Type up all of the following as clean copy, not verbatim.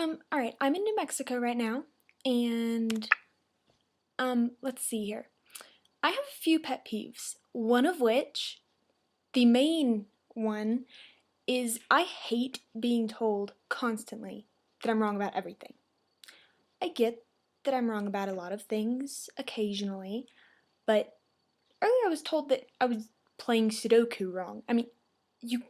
All right, I'm in New Mexico right now, and let's see here. I have a few pet peeves. One of which, the main one, is I hate being told constantly that I'm wrong about everything. I get that I'm wrong about a lot of things occasionally, but earlier I was told that I was playing Sudoku wrong. I mean, you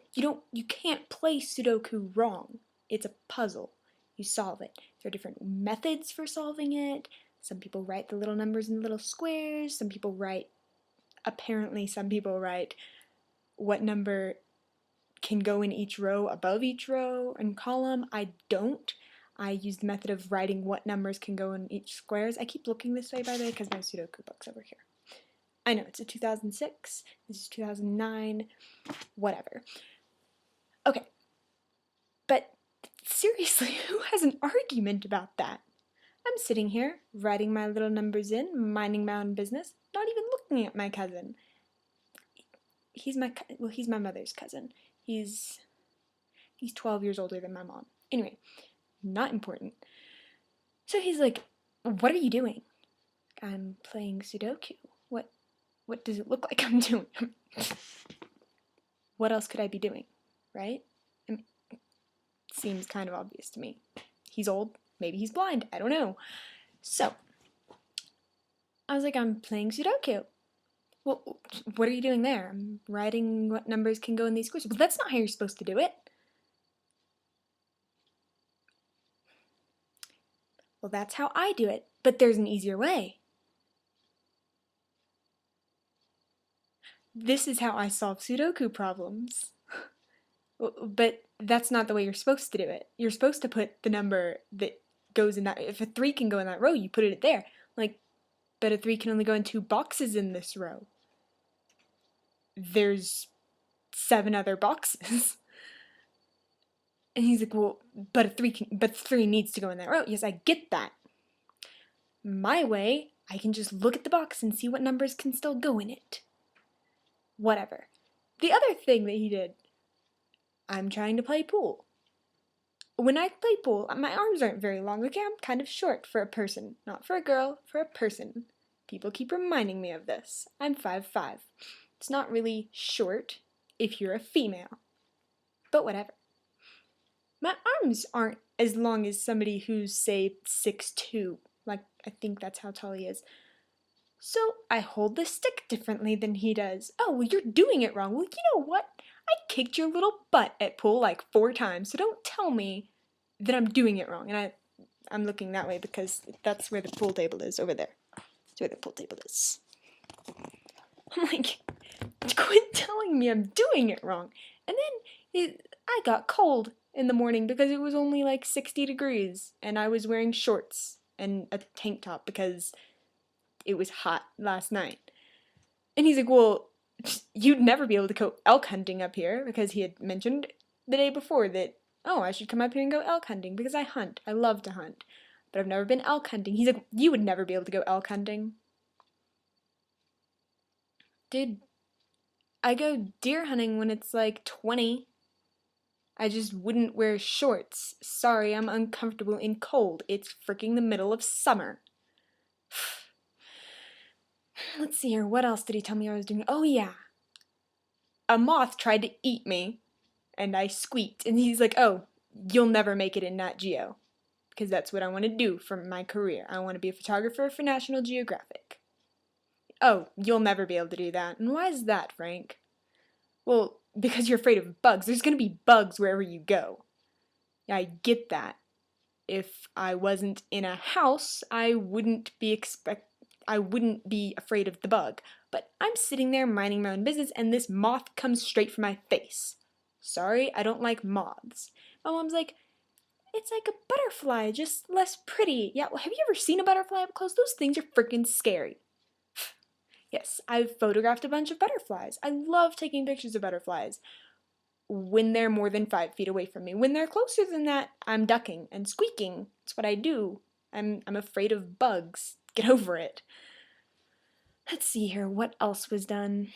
can't play Sudoku wrong. It's a puzzle. You solve it. There are different methods for solving it. Some people write the little numbers in little squares. Apparently some people write what number can go in each row above each row and column. I don't. I use the method of writing what numbers can go in each squares. I keep looking this way, by the way, because my Sudoku book's over here. I know, it's a 2006, this is 2009, whatever. Okay, but seriously, who has an argument about that? I'm sitting here, writing my little numbers in, minding my own business, not even looking at my cousin. He's my mother's cousin. He's 12 years older than my mom. Anyway, not important. So he's like, "What are you doing?" "I'm playing Sudoku." What does it look like I'm doing? What else could I be doing, right? I mean, it seems kind of obvious to me. He's old, maybe he's blind, I don't know. So, I was like, "I'm playing Sudoku." "Well, what are you doing there?" "I'm writing what numbers can go in these squares." "Well, that's not how you're supposed to do it." "Well, that's how I do it, but there's an easier way." "This is how I solve Sudoku problems." But that's not the way you're supposed to do it. You're supposed to put the number that goes in that, if a 3 can go in that row, you put it there. Like, but a 3 can only go in 2 boxes in this row. There's 7 other boxes. And he's like, "Well, but 3 needs to go in that row." Yes, I get that. My way, I can just look at the box and see what numbers can still go in it. Whatever. The other thing that he did, I'm trying to play pool. When I play pool, my arms aren't very long, okay? I'm kind of short for a person. Not for a girl, for a person. People keep reminding me of this. I'm 5'5". It's not really short if you're a female. But whatever. My arms aren't as long as somebody who's, say, 6'2". Like, I think that's how tall he is. So I hold the stick differently than he does. "Oh, well, you're doing it wrong." "Well, you know what? I kicked your little butt at pool like 4 times, so don't tell me that I'm doing it wrong." And I'm looking that way because that's where the pool table is, over there. That's where the pool table is. I'm like, quit telling me I'm doing it wrong. And then I got cold in the morning because it was only like 60 degrees, and I was wearing shorts and a tank top because it was hot last night. And he's like, "Well, you'd never be able to go elk hunting up here," because he had mentioned the day before that, "Oh, I should come up here and go elk hunting because I hunt. I love to hunt. But I've never been elk hunting." He's like, "You would never be able to go elk hunting." Dude, I go deer hunting when it's like 20. I just wouldn't wear shorts. Sorry, I'm uncomfortable in cold. It's freaking the middle of summer. Let's see here. What else did he tell me I was doing? Oh, yeah. A moth tried to eat me, and I squeaked. And he's like, "Oh, you'll never make it in Nat Geo." Because that's what I want to do for my career. I want to be a photographer for National Geographic. "Oh, you'll never be able to do that." "And why is that, Frank?" "Well, because you're afraid of bugs. There's going to be bugs wherever you go." Yeah, I get that. If I wasn't in a house, I wouldn't be afraid of the bug. But I'm sitting there minding my own business, and this moth comes straight for my face. Sorry, I don't like moths. My mom's like, "It's like a butterfly, just less pretty." Yeah, well, have you ever seen a butterfly up close? Those things are freaking scary. Yes, I've photographed a bunch of butterflies. I love taking pictures of butterflies when they're more than 5 feet away from me. When they're closer than that, I'm ducking and squeaking. It's what I do. I'm afraid of bugs. Get over it. Let's see here. What else was done?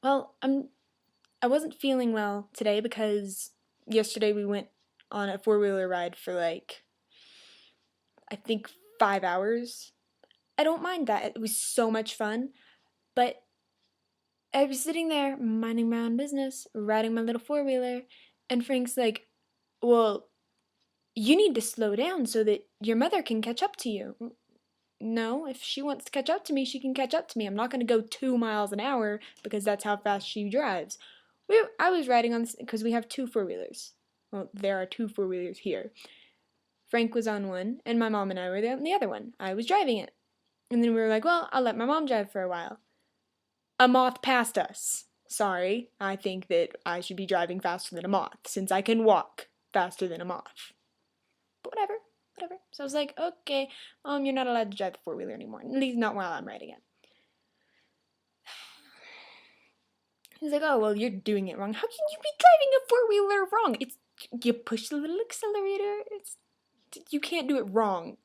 Well, I wasn't feeling well today because yesterday we went on a four-wheeler ride for like, I think 5 hours. I don't mind that. It was so much fun. But I was sitting there minding my own business, riding my little four-wheeler, and Frank's like, well, you need to slow down so that your mother can catch up to you. No, if she wants to catch up to me, she can catch up to me. I'm not going to go 2 miles an hour because that's how fast she drives. I was riding on this because we have two four-wheelers. Well, there are two four-wheelers here. Frank was on one, and my mom and I were on the other one. I was driving it. And then we were like, well, I'll let my mom drive for a while. A moth passed us. Sorry, I think that I should be driving faster than a moth, since I can walk faster than a moth. But whatever. So I was like, okay, you're not allowed to drive the four-wheeler anymore. At least not while I'm riding it. He's like, oh, well, you're doing it wrong. How can you be driving a four-wheeler wrong? You push the little accelerator. You can't do it wrong.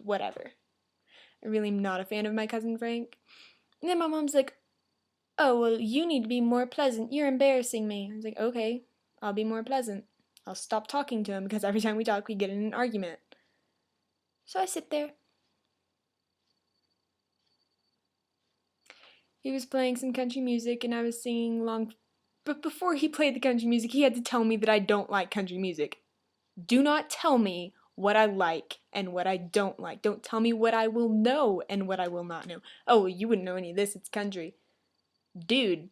Whatever. I really am not a fan of my cousin Frank. And then my mom's like, oh, well, you need to be more pleasant. You're embarrassing me. I was like, okay, I'll be more pleasant. I'll stop talking to him because every time we talk, we get in an argument. So I sit there. He was playing some country music and I was singing along. But before he played the country music, he had to tell me that I don't like country music. Do not tell me what I like and what I don't like. Don't tell me what I will know and what I will not know. Oh, you wouldn't know any of this. It's country. Dude,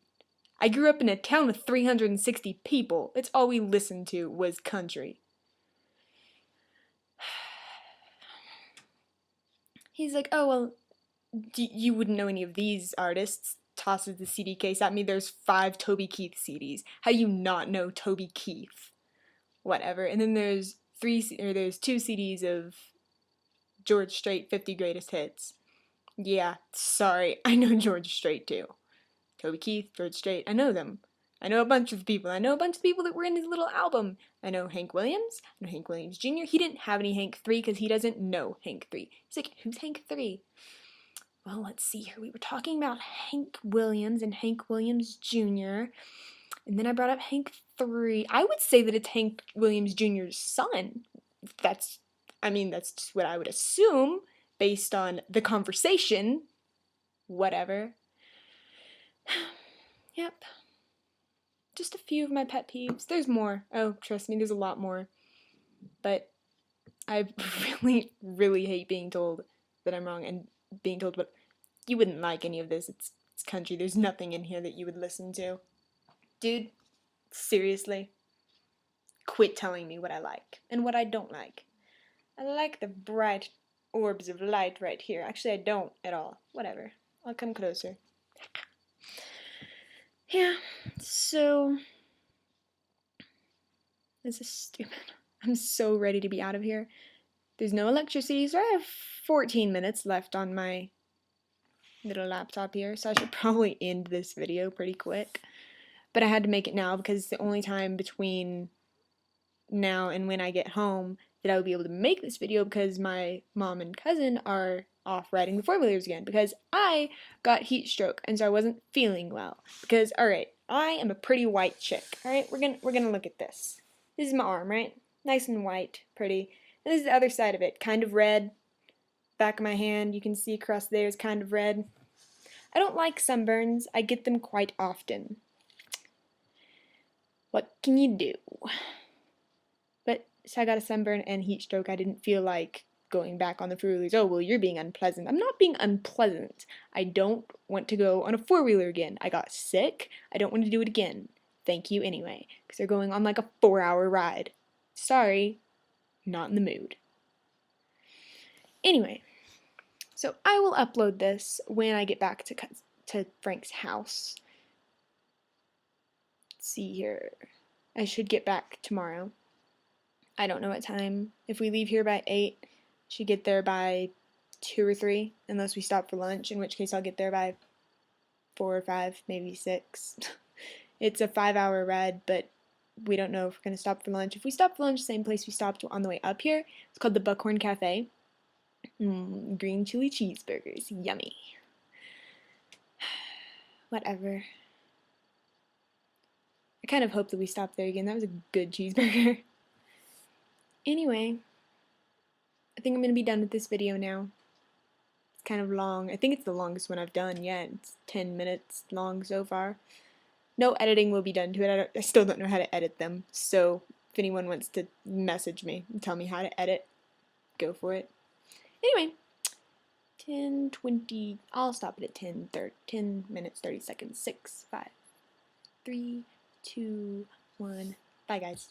I grew up in a town of 360 people. It's all we listened to was country. He's like, oh, well, you wouldn't know any of these artists. Tosses the CD case at me. There's 5 Toby Keith CDs. How do you not know Toby Keith? Whatever. And then there's 2 CDs of George Strait 50 Greatest Hits. Yeah, sorry. I know George Strait too. Toby Keith, George Strait. I know them. I know a bunch of people. I know a bunch of people that were in his little album. I know Hank Williams. I know Hank Williams Jr. He didn't have any Hank 3 because he doesn't know Hank 3. He's like, who's Hank 3? Well, let's see here. We were talking about Hank Williams and Hank Williams Jr. And then I brought up Hank 3. I would say that it's Hank Williams Jr.'s son. That's just what I would assume based on the conversation. Whatever. Yep. Just a few of my pet peeves. There's more. Oh, trust me, there's a lot more. But I really, really hate being told that I'm wrong and being told what you wouldn't like any of this. It's country. There's nothing in here that you would listen to. Dude, seriously. Quit telling me what I like and what I don't like. I like the bright orbs of light right here. Actually, I don't at all. Whatever. I'll come closer. Yeah, so this is stupid. I'm so ready to be out of here. There's no electricity, so I have 14 minutes left on my little laptop here, so I should probably end this video pretty quick. But I had to make it now because it's the only time between now and when I get home that I will be able to make this video because my mom and cousin are off riding the four-wheelers again because I got heat stroke and so I wasn't feeling well. Because, alright, I am a pretty white chick. Alright, we're gonna look at this. This is my arm, right? Nice and white, pretty. And this is the other side of it, kind of red. Back of my hand, you can see across there is kind of red. I don't like sunburns. I get them quite often. What can you do? But so I got a sunburn and heat stroke. I didn't feel like going back on the four-wheelers. Oh, well, you're being unpleasant. I'm not being unpleasant. I don't want to go on a four-wheeler again. I got sick. I don't want to do it again. Thank you anyway, because they're going on like a 4-hour ride. Sorry, not in the mood. Anyway, so I will upload this when I get back to Frank's house. Let's see here. I should get back tomorrow. I don't know what time. If we leave here by 8, should get there by 2 or 3, unless we stop for lunch, in which case I'll get there by 4 or 5, maybe 6. It's a 5-hour ride, but we don't know if we're going to stop for lunch. If we stop for lunch, same place we stopped on the way up here. It's called the Buckhorn Cafe. Green chili cheeseburgers. Yummy. Whatever. I kind of hope that we stop there again. That was a good cheeseburger. Anyway, I think I'm going to be done with this video now. It's kind of long. I think it's the longest one I've done yet. It's 10 minutes long so far. No editing will be done to it. I still don't know how to edit them. So if anyone wants to message me and tell me how to edit, go for it. Anyway, 10:20. I'll stop it at 10 minutes 30 seconds. 6, 5, 3, 2, 1. Bye, guys.